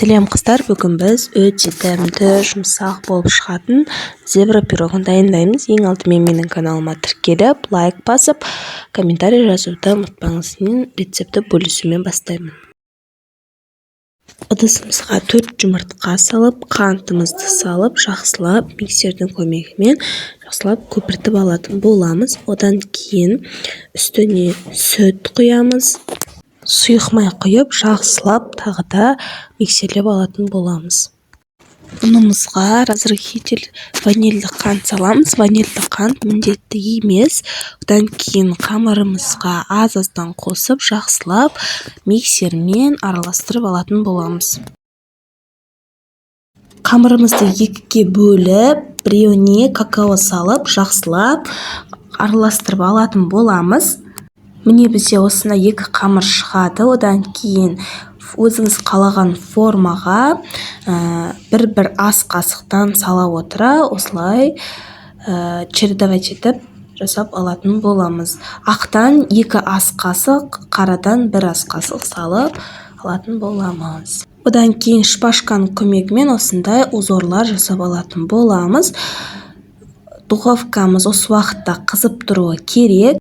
Сәлем қыздар, бүгін біз өте дәмді, жұмсақ болып шығатын зебра пирогын дайындаймыз. Ең алдымен менің каналыма тіркеліп, лайк басып, комментарий жазуды ұмытпаңыз. Мен рецепті бөлісумен бастаймын. Ыдысымызға 4 жұмыртқа салып, қантымызды салып, жақсылап миксердің көмегімен жақсылап көпіртіп алатын боламыз. Одан кейін үстіне сүт құямыз. Сұйық май құйып, жақсылап тағы да миксерлеп алатын боламыз. Ұнымызға разрыхитель ванильді қант саламыз. Ванильді қант міндетті емес. Одан кейін қамырымызға аз-аздан қосып, жақсылап миксермен араластырып алатын боламыз. Қамырымызды екіге бөліп, біреуіне какао салып, жақсылап араластырып алатын боламыз. Міне бізде осына 2 қамыр шығады. Одан кейін өзіңіз қалаған формаға бір ас қасықтан сала отыра, осылай чередовать етіп жасап алатын боламыз. Ақтан 2 ас қасық, қарадан 1 ас қасық салып алатын боламыз. Одан кейін шпажканың көмегімен осындай узорлар жасап алатын боламыз. Духовкамыз осы уақытта қызып тұруы керек.